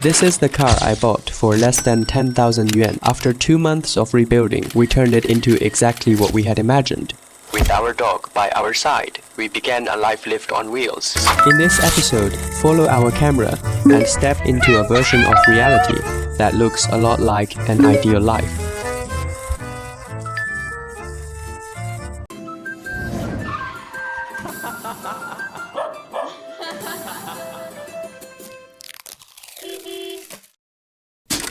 This is the car I bought for less than 10,000 yuan. After 2 months of rebuilding, we turned it into exactly what we had imagined. With our dog by our side, we began a life lift on wheels. In this episode, follow our camera and step into a version of reality that looks a lot like an ideal life.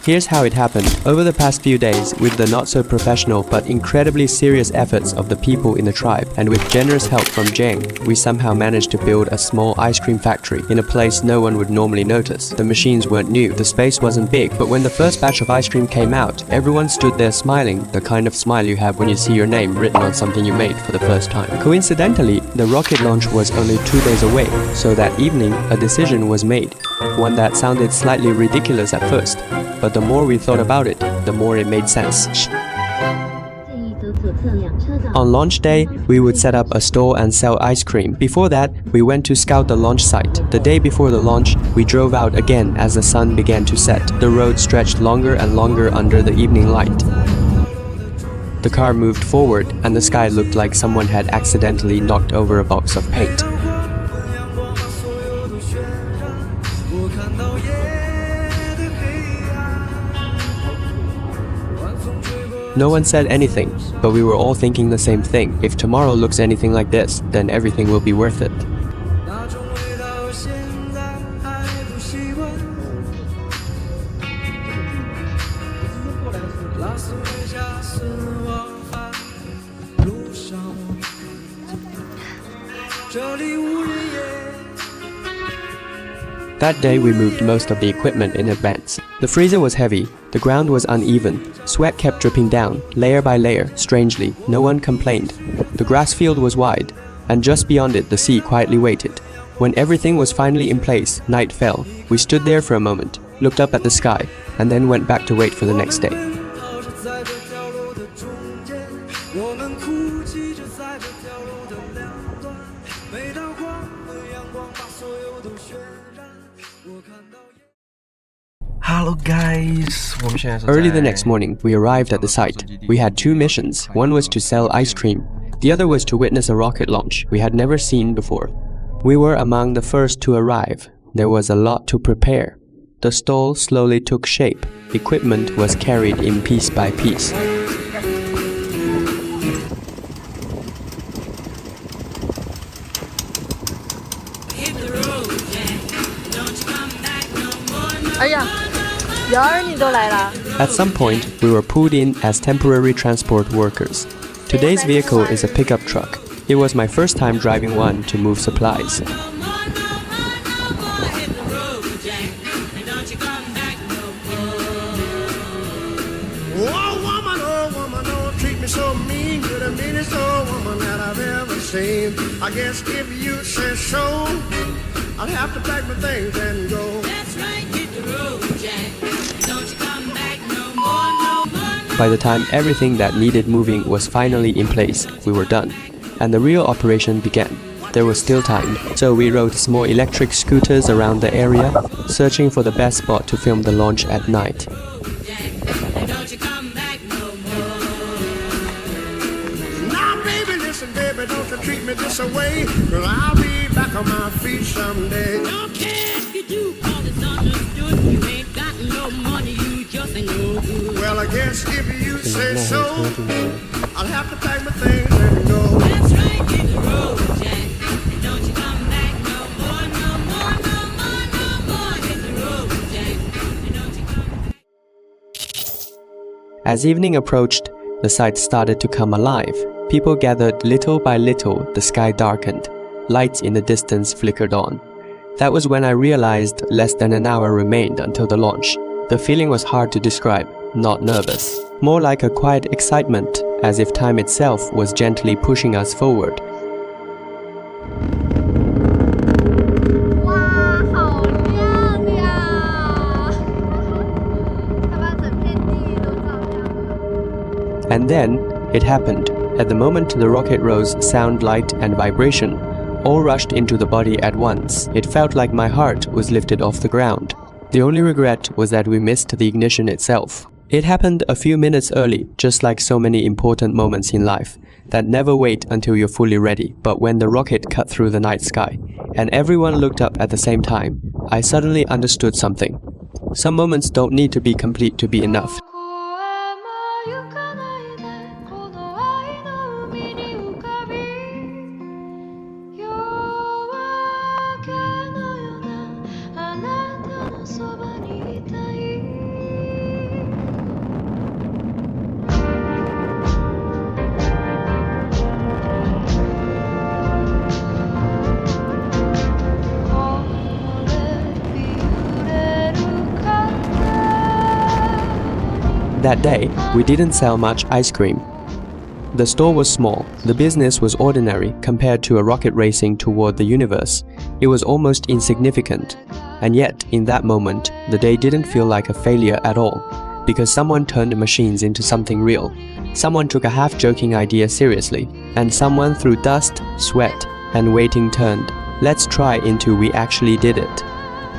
Here's how it happened. Over the past few days, with the not-so-professional but incredibly serious efforts of the people in the tribe, and with generous help from Jane, we somehow managed to build a small ice cream factory in a place no one would normally notice. The machines weren't new, the space wasn't big, but when the first batch of ice cream came out, everyone stood there smiling, the kind of smile you have when you see your name written on something you made for the first time. Coincidentally, the rocket launch was only 2 days away, so that evening, a decision was made. One that sounded slightly ridiculous at first, but the more we thought about it, the more it made sense. On launch day, we would set up a store and sell ice cream. Before that, we went to scout the launch site. The day before the launch, we drove out again as the sun began to set. The road stretched longer and longer under the evening light. The car moved forward, and the sky looked like someone had accidentally knocked over a box of paint. No one said anything, but we were all thinking the same thing. If tomorrow looks anything like this, then everything will be worth it. That day we moved most of the equipment in advance. The freezer was heavy, the ground was uneven, sweat kept dripping down, layer by layer. Strangely, no one complained. The grass field was wide, and just beyond it the sea quietly waited. When everything was finally in place, night fell. We stood there for a moment, looked up at the sky, and then went back to wait for the next day. Hello guys, Early the next morning, we arrived at the site. We had 2 missions. One was to sell ice cream. The other was to witness a rocket launch we had never seen before. We were among the first to arrive. There was a lot to prepare. The stall slowly took shape. Equipment was carried in piece by piece. At some point, we were pulled in as temporary transport workers. Today's vehicle is a pickup truck. It was my first time driving one to move supplies. I guess if you say so, I'll have to pack my things and go. That's right, hit the road, Jack. Don't you come back no more, no more. By the time everything that needed moving was finally in place, we were done, and the real operation began. There was still time, so we rode small electric scooters around the area, searching for the best spot to film the launch at night. Don't you come back no more. Now baby, listen baby, don't you treat me this away, 'cause I'll be back on my feet someday. Don't care if you do, all it's understood. You ain't got no money, you just ain't no good. Well, I guess if you say so, I'll have to pack my things and go. That's right, hit the road, Jack. And don't you come back no more, no more, no more, no more. Hit the road, Jack. And don't you come back. As evening approached, the site started to come alive. People gathered little by little, the sky darkened. Lights in the distance flickered on. That was when I realized less than an hour remained until the launch. The feeling was hard to describe, not nervous. More like a quiet excitement, as if time itself was gently pushing us forward. And then, it happened. At the moment the rocket rose, sound, light, and vibration all rushed into the body at once. It felt like my heart was lifted off the ground. The only regret was that we missed the ignition itself. It happened a few minutes early, just like so many important moments in life, that never wait until you're fully ready. But when the rocket cut through the night sky, and everyone looked up at the same time, I suddenly understood something. Some moments don't need to be complete to be enough. That day, we didn't sell much ice cream. The store was small, the business was ordinary compared to a rocket racing toward the universe. It was almost insignificant. And yet, in that moment, the day didn't feel like a failure at all, because someone turned machines into something real. Someone took a half-joking idea seriously, and someone through dust, sweat, and waiting turned "let's try" into "we actually did it."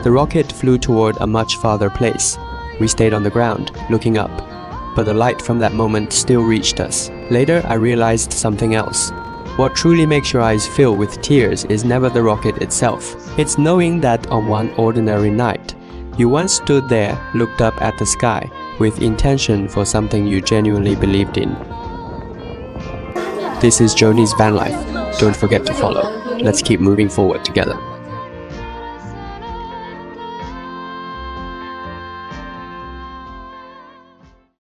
The rocket flew toward a much farther place. We stayed on the ground, looking up. But the light from that moment still reached us. Later, I realized something else. What truly makes your eyes fill with tears is never the rocket itself. It's knowing that on one ordinary night, you once stood there, looked up at the sky, with intention for something you genuinely believed in. This is Joni's Vanlife. Don't forget to follow. Let's keep moving forward together.